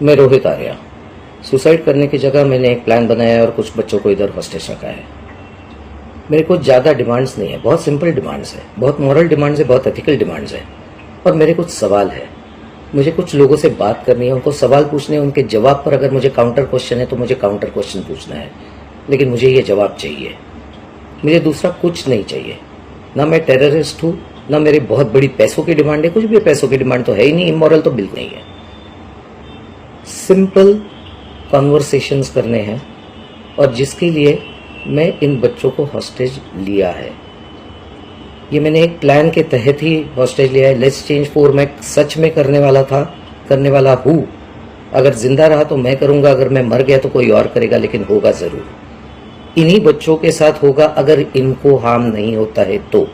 मैं रोहित आर्या। सुसाइड करने की जगह मैंने एक प्लान बनाया और कुछ बच्चों को इधर हॉस्टेज रखा है। मेरे को ज़्यादा डिमांड्स नहीं है, बहुत सिंपल डिमांड्स है, बहुत मॉरल डिमांड्स है, बहुत एथिकल डिमांड्स है। और मेरे कुछ सवाल है, मुझे कुछ लोगों से बात करनी है, उनको सवाल पूछने हैं, उनके जवाब पर अगर मुझे काउंटर क्वेश्चन है तो मुझे काउंटर क्वेश्चन पूछना है, लेकिन मुझे ये जवाब चाहिए। मुझे दूसरा कुछ नहीं चाहिए। ना मैं टेररिस्ट हूँ, ना मेरे बहुत बड़ी पैसों की डिमांड है, कुछ भी पैसों की डिमांड तो है ही नहीं, इमोरल तो बिल्कुल नहीं है। सिंपल कॉन्वर्सेशंस करने हैं और जिसके लिए मैं इन बच्चों को हॉस्टेज लिया है। ये मैंने एक प्लान के तहत ही हॉस्टेज लिया है। लेट्स चेंज 4 मैं सच में करने वाला हूँ। अगर जिंदा रहा तो मैं करूंगा, अगर मैं मर गया तो कोई और करेगा, लेकिन होगा जरूर। इन्हीं बच्चों के साथ होगा अगर इनको हार्म नहीं होता है तो।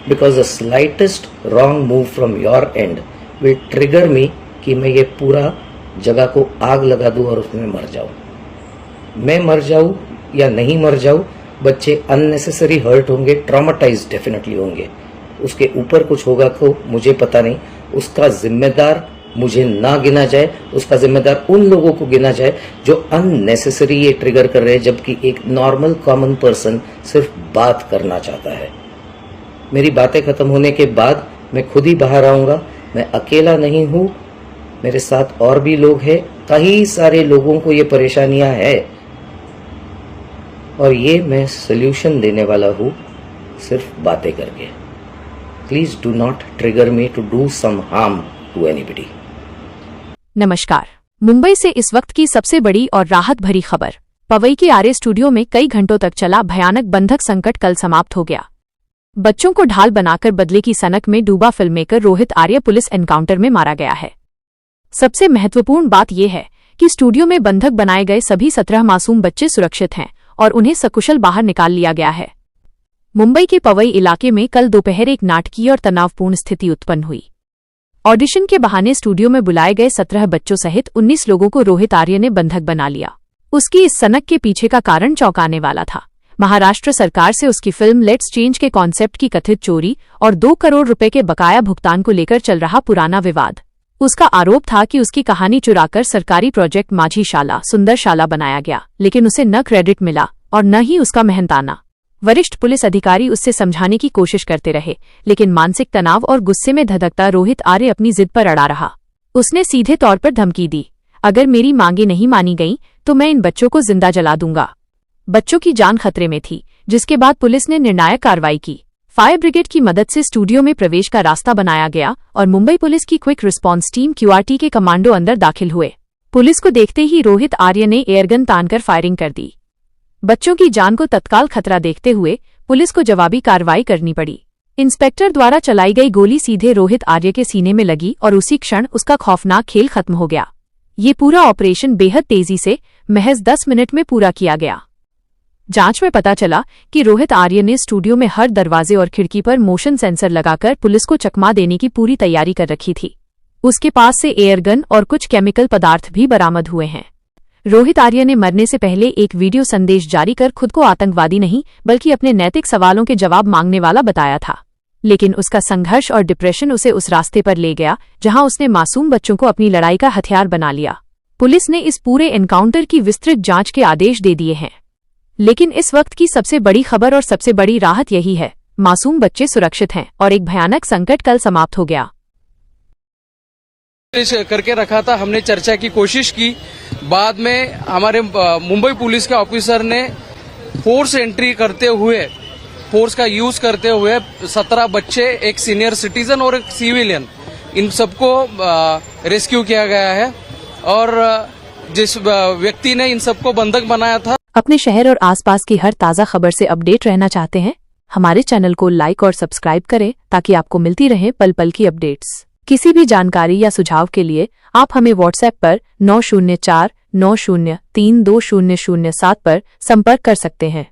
Because the slightest wrong move from your end will trigger me कि मैं ये पूरा जगह को आग लगा दूं और उसमें मर जाऊं। मैं मर जाऊं या नहीं मर जाऊं, बच्चे अननेसेसरी हर्ट होंगे, ट्रॉमाटाइज डेफिनेटली होंगे। उसके ऊपर कुछ होगा तो मुझे पता नहीं। उसका जिम्मेदार मुझे ना गिना जाए, उसका जिम्मेदार उन लोगों को गिना जाए जो अननेसेसरी ये ट्रिगर कर रहे हैं, जबकि एक नॉर्मल कॉमन पर्सन सिर्फ बात करना चाहता है। मेरी बातें खत्म होने के बाद मैं खुद ही बाहर आऊंगा। मैं अकेला नहीं हूं, मेरे साथ और भी लोग हैं। कई सारे लोगों को ये परेशानियां है और ये मैं सोल्यूशन देने वाला हूं सिर्फ बातें करके। Please do not trigger me to do some harm to anybody. नमस्कार। मुंबई से इस वक्त की सबसे बड़ी और राहत भरी खबर। पवई के आर्य स्टूडियो में कई घंटों तक चला भयानक बंधक संकट कल समाप्त हो गया। बच्चों को ढाल बनाकर बदले की सनक में डूबा filmmaker Rohit Arya police encounter में मारा गया है। सबसे महत्वपूर्ण बात यह है कि स्टूडियो में बंधक बनाए गए सभी 17 मासूम बच्चे सुरक्षित हैं और उन्हें सकुशल बाहर निकाल लिया गया है। मुंबई के पवई इलाके में कल दोपहर एक नाटकीय और तनावपूर्ण स्थिति उत्पन्न हुई। ऑडिशन के बहाने स्टूडियो में बुलाए गए 17 बच्चों सहित 19 लोगों को रोहित आर्य ने बंधक बना लिया। उसकी इस सनक के पीछे का कारण चौंकाने वाला था। महाराष्ट्र सरकार से उसकी फिल्म लेट्स चेंज के कॉन्सेप्ट की कथित चोरी और 2 करोड़ रुपए के बकाया भुगतान को लेकर चल रहा पुराना विवाद। उसका आरोप था कि उसकी कहानी चुराकर सरकारी प्रोजेक्ट माझी शाला सुंदर शाला बनाया गया, लेकिन उसे न क्रेडिट मिला और न ही उसका मेहनताना। वरिष्ठ पुलिस अधिकारी उससे समझाने की कोशिश करते रहे, लेकिन मानसिक तनाव और गुस्से में धधकता रोहित आर्य अपनी जिद पर अड़ा रहा। उसने सीधे तौर पर धमकी दी, अगर मेरी मांगे नहीं मानी गईं तो मैं इन बच्चों को जिंदा जला दूंगा। बच्चों की जान खतरे में थी, जिसके बाद पुलिस ने निर्णायक कार्रवाई की। फायर ब्रिगेड की मदद से स्टूडियो में प्रवेश का रास्ता बनाया गया और मुंबई पुलिस की क्विक रिस्पांस टीम QRT के कमांडो अंदर दाखिल हुए। पुलिस को देखते ही रोहित आर्य ने एयरगन तानकर फायरिंग कर दी। बच्चों की जान को तत्काल खतरा देखते हुए पुलिस को जवाबी कार्रवाई करनी पड़ी। इंस्पेक्टर द्वारा चलाई गई गोली सीधे रोहित आर्य के सीने में लगी और उसी क्षण उसका खौफनाक खेल खत्म हो गया। ये पूरा ऑपरेशन बेहद तेजी से महज 10 मिनट में पूरा किया गया। जांच में पता चला कि रोहित आर्य ने स्टूडियो में हर दरवाजे और खिड़की पर मोशन सेंसर लगाकर पुलिस को चकमा देने की पूरी तैयारी कर रखी थी। उसके पास से एयरगन और कुछ केमिकल पदार्थ भी बरामद हुए हैं। रोहित आर्य ने मरने से पहले एक वीडियो संदेश जारी कर खुद को आतंकवादी नहीं बल्कि अपने नैतिक सवालों के जवाब मांगने वाला बताया था, लेकिन उसका संघर्ष और डिप्रेशन उसे उस रास्ते पर ले गया जहां उसने मासूम बच्चों को अपनी लड़ाई का हथियार बना लिया। पुलिस ने इस पूरे एनकाउंटर की विस्तृत जांच के आदेश दे दिए हैं, लेकिन इस वक्त की सबसे बड़ी खबर और सबसे बड़ी राहत यही है, मासूम बच्चे सुरक्षित हैं और एक भयानक संकट कल समाप्त हो गया। करके रखा था, हमने चर्चा की कोशिश की। बाद में हमारे मुंबई पुलिस के ऑफिसर ने फोर्स एंट्री करते हुए, फोर्स का यूज करते हुए 17 बच्चे, एक सीनियर सिटीजन और एक सिविलियन, इन सबको रेस्क्यू किया गया है। और जिस व्यक्ति ने इन सबको बंधक बनाया था। अपने शहर और आसपास की हर ताज़ा खबर से अपडेट रहना चाहते हैं? हमारे चैनल को लाइक और सब्सक्राइब करें ताकि आपको मिलती रहे पल पल की अपडेट्स। किसी भी जानकारी या सुझाव के लिए आप हमें व्हाट्सएप पर 9049032007 पर संपर्क कर सकते हैं।